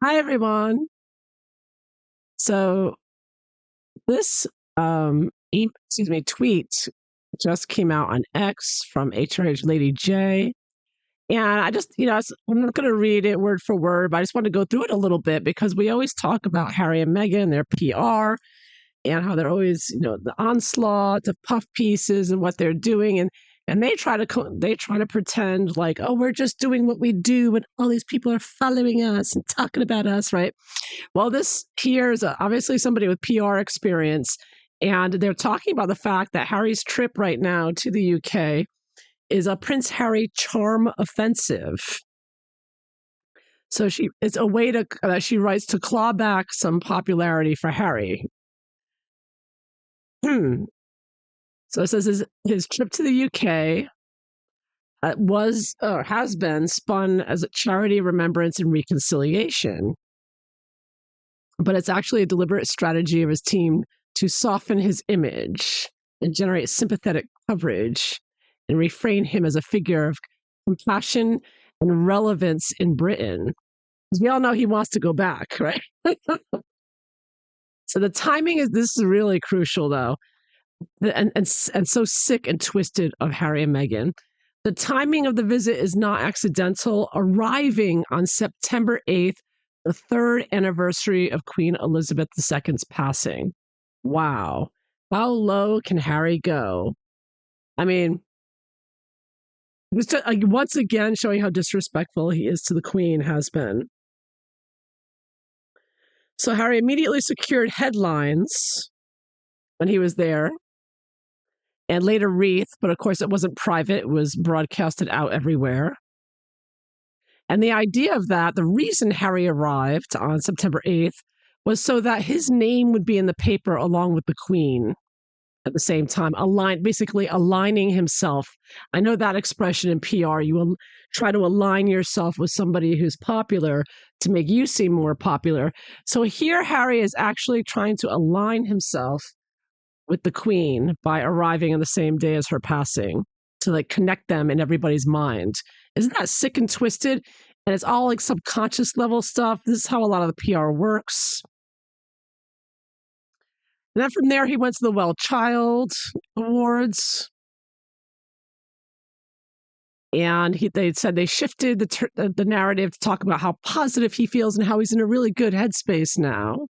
Hi, everyone. So this tweet just came out on X from HRH Lady J. And I just, I'm not going to read it word for word, but I just want to go through it a little bit because we always talk about Harry and Meghan, their PR, and how they're always, the onslaught of puff pieces and what they're doing. And they try to pretend like, oh, we're just doing what we do, and all these people are following us and talking about us, right? Well, this here is obviously somebody with PR experience, and they're talking about the fact that Harry's trip right now to the UK is a Prince Harry charm offensive. So it's a way to, she writes, to claw back some popularity for Harry. So it says his trip to the UK was or has been spun as a charity, remembrance, and reconciliation. But it's actually a deliberate strategy of his team to soften his image and generate sympathetic coverage and reframe him as a figure of compassion and relevance in Britain. Because we all know he wants to go back, right? So the timing is this is really crucial, though, and so sick and twisted of Harry and Meghan. The timing of the visit is not accidental, arriving on September 8th, the third anniversary of Queen Elizabeth II's passing. Wow. How low can Harry go? I mean, once again showing how disrespectful he is to the Queen has been. So Harry immediately secured headlines when he was there and later wreath, but of course it wasn't private, it was broadcasted out everywhere. And the idea of that, the reason Harry arrived on September 8th was so that his name would be in the paper along with the Queen at the same time, basically aligning himself. I know that expression in PR, you will try to align yourself with somebody who's popular to make you seem more popular. So here Harry is actually trying to align himself with the Queen by arriving on the same day as her passing to like connect them in everybody's mind. Isn't that sick and twisted? And it's all like subconscious level stuff. This is how a lot of the PR works. And then from there, he went to the Well Child Awards. And they said they shifted the narrative to talk about how positive he feels and how he's in a really good headspace now.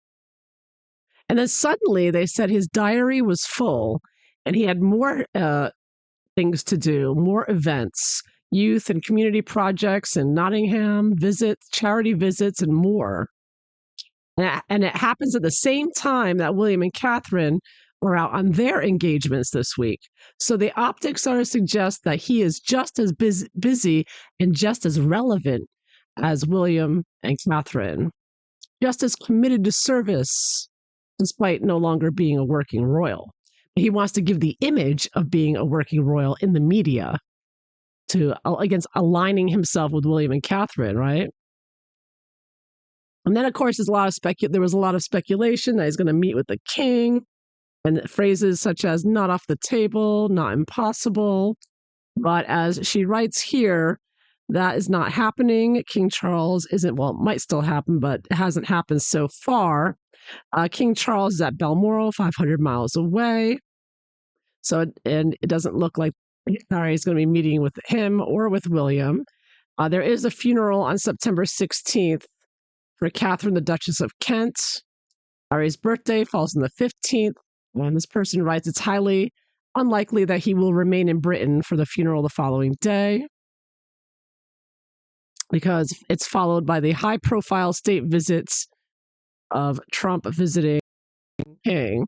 And then suddenly they said his diary was full and he had more things to do, more events, youth and community projects in Nottingham, visits, charity visits, and more. And it happens at the same time that William and Catherine were out on their engagements this week. So the optics are to suggest that he is just as busy and just as relevant as William and Catherine, just as committed to service, despite no longer being a working royal. He wants to give the image of being a working royal in the media to against aligning himself with William and Catherine, right? And then, of course, there was a lot of speculation that he's going to meet with the king, and phrases such as "not off the table," "not impossible." But as she writes here, that is not happening. King Charles isn't. Well, it might still happen, but it hasn't happened so far. King Charles is at Balmoral, 500 miles away. So, and it doesn't look like Harry is going to be meeting with him or with William. There is a funeral on September 16th for Catherine, the Duchess of Kent. Harry's birthday falls on the 15th. And this person writes, it's highly unlikely that he will remain in Britain for the funeral the following day because it's followed by the high profile state visits of Trump visiting King.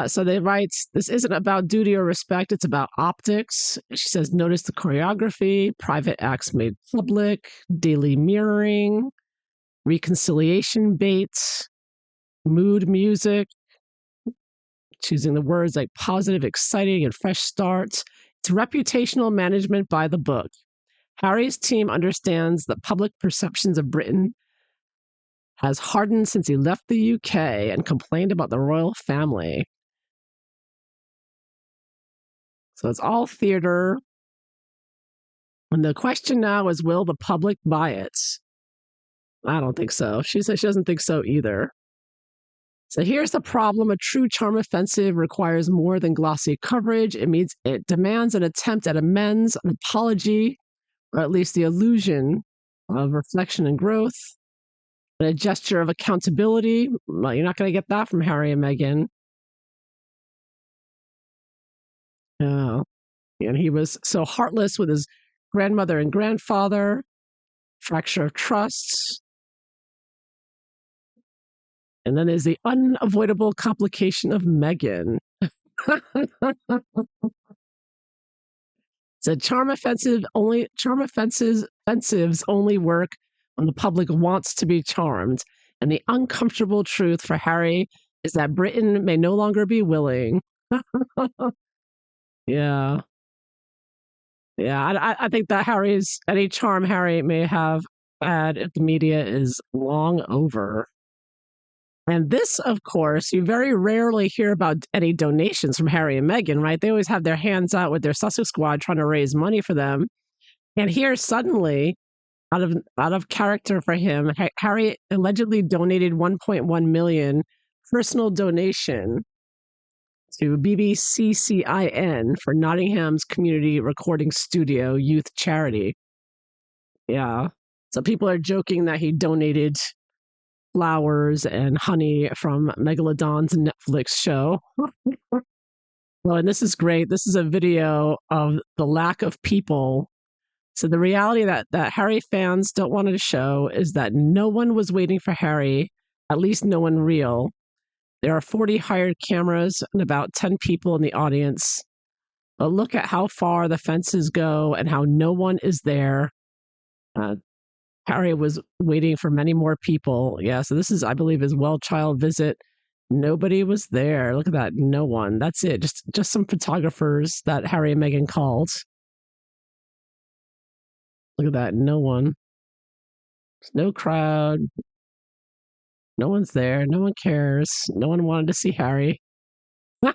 So they write, this isn't about duty or respect, it's about optics. She says, notice the choreography, private acts made public, daily mirroring, reconciliation baits, mood music, choosing the words like positive, exciting, and fresh starts. It's reputational management by the book. Harry's team understands that public perceptions of Britain has hardened since he left the UK and complained about the royal family. So it's all theater. And the question now is, will the public buy it? I don't think so. She says she doesn't think so either. So here's the problem. A true charm offensive requires more than glossy coverage. It demands an attempt at amends, an apology, or at least the illusion of reflection and growth, and a gesture of accountability. Well, you're not going to get that from Harry and Meghan. Yeah. And he was so heartless with his grandmother and grandfather, fracture of trust. And then there's the unavoidable complication of Meghan. So offensives only work when the public wants to be charmed. And the uncomfortable truth for Harry is that Britain may no longer be willing. Yeah. Yeah. I think that any charm Harry may have had if the media is long over. And this, of course, you very rarely hear about any donations from Harry and Meghan, right? They always have their hands out with their Sussex squad trying to raise money for them. And here suddenly, out of character for him, Harry allegedly donated 1.1 million personal donation to BBCCIN for Nottingham's Community Recording Studio Youth Charity. Yeah. So people are joking that he donated flowers and honey from Megalodon's Netflix show. Well, and this is great. This is a video of the lack of people. So the reality that Harry fans don't want to show is that no one was waiting for Harry, at least no one real. There are 40 hired cameras and about 10 people in the audience. But look at how far the fences go and how no one is there. Uh, Harry was waiting for many more people. Yeah, so this is, I believe, his well child visit. Nobody was there. Look at that. No one. That's it. Just some photographers that Harry and Meghan called. Look at that. No one. There's no crowd. No one's there. No one cares. No one wanted to see Harry. But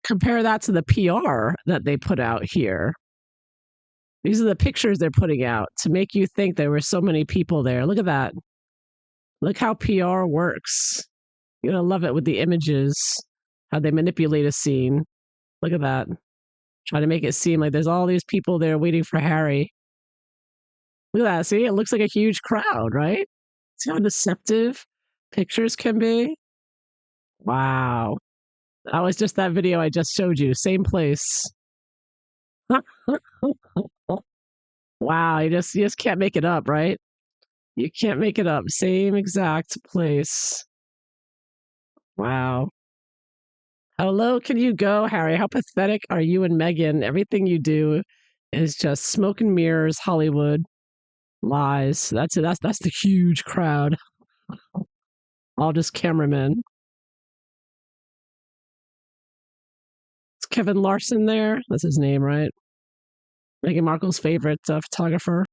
compare that to the PR that they put out here. These are the pictures they're putting out to make you think there were so many people there. Look at that. Look how PR works. You're gonna love it with the images, how they manipulate a scene. Look at that. Try to make it seem like there's all these people there waiting for Harry. Look at that. See, it looks like a huge crowd, right? See how deceptive pictures can be? Wow. That was just that video I just showed you. Same place. Wow, you just can't make it up, right? You can't make it up. Same exact place. Wow. How low can you go, Harry? How pathetic are you and Meghan? Everything you do is just smoke and mirrors, Hollywood, lies. That's it. That's the huge crowd. All just cameramen. Is Kevin Larson there? That's his name, right? Meghan Markle's favorite photographer.